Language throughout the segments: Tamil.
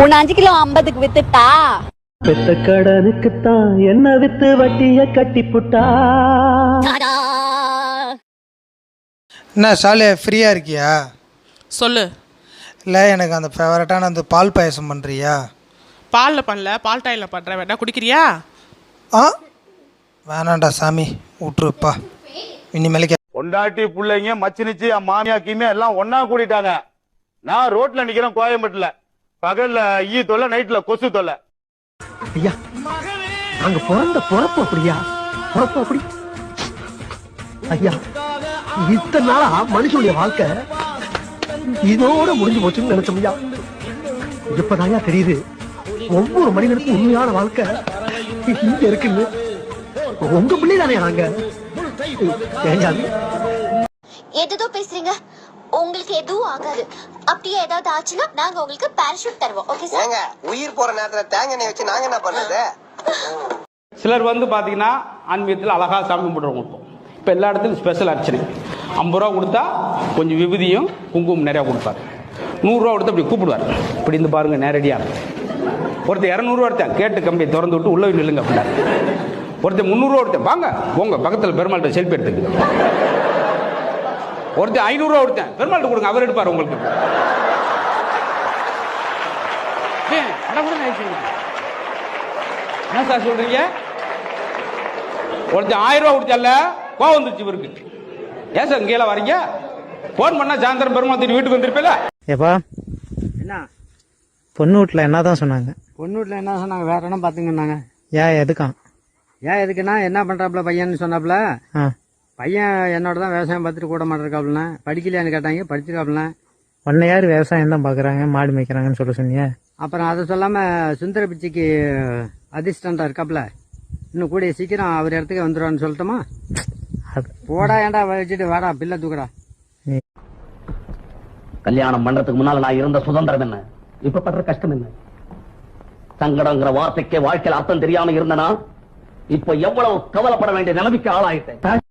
உன்னை 5 கிலோ 50க்கு வித்துட்டா பெத்த கடனுக்குத்தான் என்ன வித்து வட்டிய கட்டி புட்டா. என்ன சாலே ஃப்ரீயாக இருக்கியா? சொல்லு. இல்லை, எனக்கு அந்த ஃபேவரட்டான அந்த பால் பாயசம் பண்ணுறியா? பாலில் பண்ணல, பால் டாயில் பண்ணுறேன். வேணா குடிக்கிறியா? ஆ வேணாண்டா சாமி, விட்டுருப்பா. இனிமேலுக்கு பொண்டாட்டி பிள்ளைங்க மச்சினிச்சு மாமியா கீமியா எல்லாம் ஒன்னா கூடிட்டாங்க. நான் ரோட்ல நிக்கிறேன் கோயம்பேட்டுல. பகல்ல ஈ தொல்லை, நைட்ல கொசு தொல்லை. ஐயா, அங்க பிறந்த பொறப்பு அப்படியா? பொறப்பு அப்படி ஐயா. இத்தனை நாளா மனுஷனுடைய வாழ்க்கை இதோட முடிஞ்சு போச்சுன்னு நினைச்சோம் ஐயா. இப்பதாயா தெரியுது ஒவ்வொரு மனிதனுக்கும் உண்மையான வாழ்க்கை இங்க இருக்குன்னு. உங்க பிள்ளைதானே நாங்க. ஏதோ பேசுறீங்க, உங்களுக்கு எதுவும் ஆகாது. அப்படியே ஏதாவது ஆச்சுன்னா நாங்க உங்களுக்கு பாராசூட் தருவோம். Okay sir? உயிர் போற நேரத்துல தேங்காய் எண்ணெய் வச்சு நாங்க என்ன பண்றது? சிலர் வந்து பாத்தீங்கன்னா ஆன்மீகத்தில் அழகா சாமி கும்பிடுறவங்க இருப்போம். இப்போ எல்லா இடத்துலையும் ஸ்பெஷல் அர்ச்சனை. 50 ரூபா கொடுத்தா கொஞ்சம் விபூதியும் குங்குமம் நிறையா கொடுப்பார். 100 ரூபா கொடுத்தா இப்படி கூப்பிடுவார். இப்படி இருந்து பாருங்க நேரடியாக. ஒருத்தர் 200 ரூபா எடுத்தேன், கேட்டு கம்பியை திறந்து விட்டு உள்ள நில்லுங்க அப்படின்னா. ஒருத்தர் 300 ரூபா எடுத்தேன், வாங்க உங்க பக்கத்தில் பெருமாள்கிட்ட செல்ஃபி எடுத்துக்கு. ஒருத்தர் 500 ரூபா எடுத்தேன், பெருமாள்கிட்ட கொடுங்க, அவர் எடுப்பார் உங்களுக்கு. என்ன சார் சொல்றீங்க? ஒருத்தர் 1000 ரூபா கொடுத்தல, கோவம் வந்துருச்சு இவருக்கு. ஏன் சார் கீழே வரீங்க? போன் பண்ணா சாயந்தரம் பெருமாள் திரும்பி வீட்டுக்கு வந்திருப்பேல. ஏப்பா என்ன பொண்ணு வீட்டில் என்ன தான் சொன்னாங்க? பொண்ணு வீட்டில் என்ன சொன்னாங்க? வேற இடம் பார்த்துங்கன்னாங்க. ஏன் எதுக்கான்? ஏன் எதுக்குன்னா என்ன பண்றாப்புல பையன்னு சொன்னாப்புல. ஆ பையன் என்னோட தான் விவசாயம் பார்த்துட்டு கூட மாட்டிருக்காப்புலண்ணா. படிக்கலையான்னு கேட்டாங்க, படிச்சிருக்காப்புல. உன்னை யார் விவசாயம் தான் பார்க்குறாங்க, மாடு மேய்க்கிறாங்கன்னு சொல்ல சொன்னீங்க. அப்புறம் அதை சொல்லாம சுந்தர பிச்சைக்கு அதிர்ஷ்டண்டா இருக்காப்புல. இன்னும் கூடிய சீக்கிரம் அவர் இடத்துக்கு வந்துடுவான்னு சொல்லட்டுமா? போடா, ஏன்டா வச்சுட்டு வாடா, பிள்ளை தூக்குடா. கல்யாணம் பண்றதுக்கு முன்னால நான் இருந்த சுதந்திரம் என்ன, இப்ப படுற கஷ்டம் என்ன? சங்கடங்கிற வார்த்தைக்கே வாழ்க்கையில் அர்த்தம் தெரியாம இருந்தனா இப்ப எவ்வளவு கவலைப்பட வேண்டிய நிலைமைக்கு ஆளாயிட்டேன்.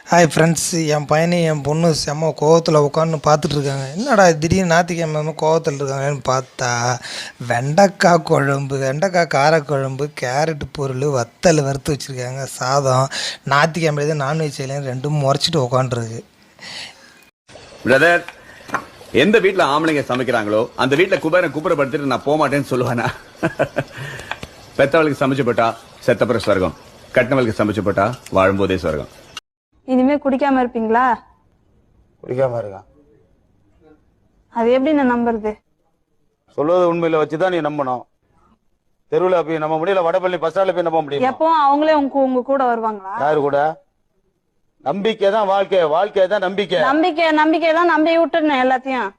ஹாய் ஃப்ரெண்ட்ஸ், என் பையனை என் பொண்ணு செம்ம கோவத்தில் உட்காந்து பார்த்துட்டு இருக்காங்க. என்னடா திடீர்னு ஞாயிற்றுக்கிழமை கோவத்தில் இருக்காங்கன்னு பார்த்தா வெண்டைக்காய் குழம்பு, வெண்டைக்காய் காரக்குழம்பு, கேரட் பொருள், வத்தல் வறுத்து வச்சுருக்காங்க, சாதம். ஞாயிற்றுக்கிழமை எதுவும் நான்வெஜ் செய்யலாம், ரெண்டும் முறைச்சிட்டு உட்காந்துருக்கு. பிரதர், எந்த வீட்டுல ஆம்பளைங்க சமைக்கிறாங்களோ அந்த வீட்டுல குபரப்படுத்திட்டு நான் போக மாட்டேன்னு சொல்லுவானா? பெத்தவளுக்கு சமைச்சு போட்டா செத்தப்புற ஸ்வர்க்கம், கட்டினவளுக்கு சமைச்சு போட்டா வாழும்போதே ஸ்வர்க்கம். இனிமே குடிக்காம இருப்பீங்களா? குடிக்காம இருக்கா? அது எப்படி நான் நம்புறது? சொல்லுவது உண்மையில வச்சுதான் நீ நம்பணும். தெருவில் போய் நம்ப முடியல, வடபள்ளி பஸ் ஸ்டாண்ட்ல போய் நம்ப முடியும். எப்போ அவங்களே உங்க கூட வருவாங்களா? யாரு கூட? நம்பிக்கை தான் வாழ்க்கை, வாழ்க்கை தான் நம்பிக்கை. நம்பிக்கை தான் நம்பி விட்டுருந்தேன் எல்லாத்தையும்.